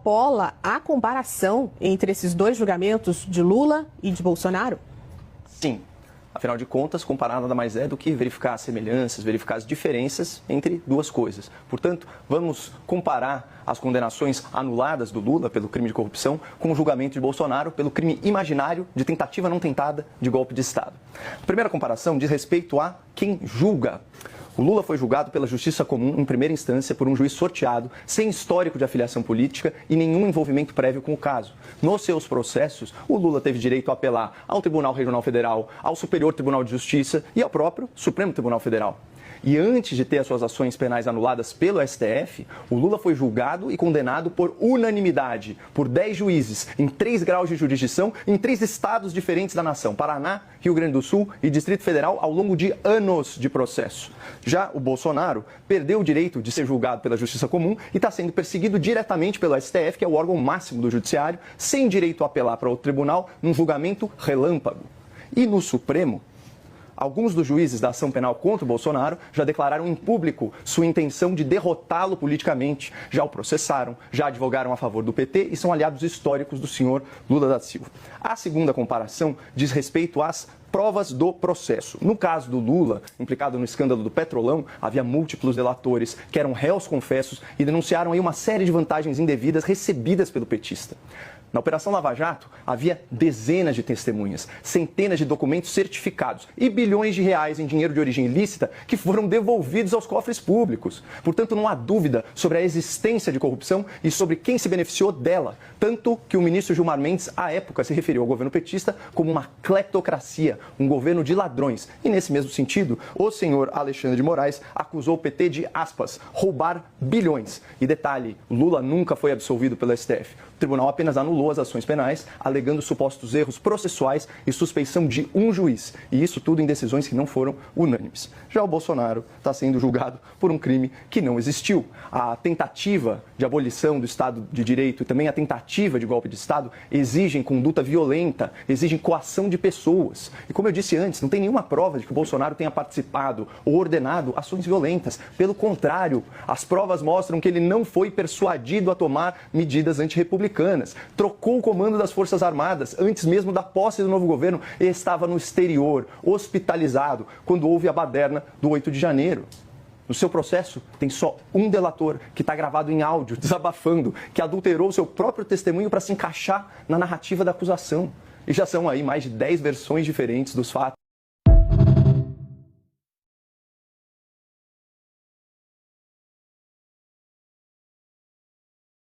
Pola a comparação entre esses dois julgamentos de Lula e de Bolsonaro? Sim. Afinal de contas, comparar nada mais é do que verificar as semelhanças, verificar as diferenças entre duas coisas. Portanto, vamos comparar as condenações anuladas do Lula pelo crime de corrupção com o julgamento de Bolsonaro pelo crime imaginário de tentativa não tentada de golpe de Estado. A primeira comparação diz respeito a quem julga. O Lula foi julgado pela Justiça Comum em primeira instância por um juiz sorteado, sem histórico de afiliação política e nenhum envolvimento prévio com o caso. Nos seus processos, o Lula teve direito a apelar ao Tribunal Regional Federal, ao Superior Tribunal de Justiça e ao próprio Supremo Tribunal Federal. E antes de ter as suas ações penais anuladas pelo STF, o Lula foi julgado e condenado por unanimidade, por 10 juízes, em 3 graus de jurisdição, em 3 estados diferentes da nação, Paraná, Rio Grande do Sul e Distrito Federal, ao longo de anos de processo. Já o Bolsonaro perdeu o direito de ser julgado pela Justiça Comum e está sendo perseguido diretamente pelo STF, que é o órgão máximo do Judiciário, sem direito a apelar para outro tribunal, num julgamento relâmpago. E no Supremo, alguns dos juízes da ação penal contra o Bolsonaro já declararam em público sua intenção de derrotá-lo politicamente, já o processaram, já advogaram a favor do PT e são aliados históricos do senhor Lula da Silva. A segunda comparação diz respeito às provas do processo. No caso do Lula, implicado no escândalo do Petrolão, havia múltiplos delatores que eram réus confessos e denunciaram aí uma série de vantagens indevidas recebidas pelo petista. Na Operação Lava Jato, havia dezenas de testemunhas, centenas de documentos certificados e bilhões de reais em dinheiro de origem ilícita que foram devolvidos aos cofres públicos. Portanto, não há dúvida sobre a existência de corrupção e sobre quem se beneficiou dela. Tanto que o ministro Gilmar Mendes, à época, se referiu ao governo petista como uma cleptocracia, um governo de ladrões. E, nesse mesmo sentido, o senhor Alexandre de Moraes acusou o PT de, aspas, roubar bilhões. E detalhe, Lula nunca foi absolvido pelo STF. O tribunal apenas anulou as ações penais, alegando supostos erros processuais e suspeição de um juiz. E isso tudo em decisões que não foram unânimes. Já o Bolsonaro está sendo julgado por um crime que não existiu. A tentativa de abolição do Estado de Direito e também a tentativa de golpe de Estado exigem conduta violenta, exigem coação de pessoas. E como eu disse antes, não tem nenhuma prova de que o Bolsonaro tenha participado ou ordenado ações violentas. Pelo contrário, as provas mostram que ele não foi persuadido a tomar medidas antirrepublicanas. Trocou o comando das Forças Armadas antes mesmo da posse do novo governo e estava no exterior, hospitalizado, quando houve a baderna do 8 de janeiro. No seu processo, tem só um delator que está gravado em áudio, desabafando, que adulterou seu próprio testemunho para se encaixar na narrativa da acusação. E já são aí mais de 10 versões diferentes dos fatos.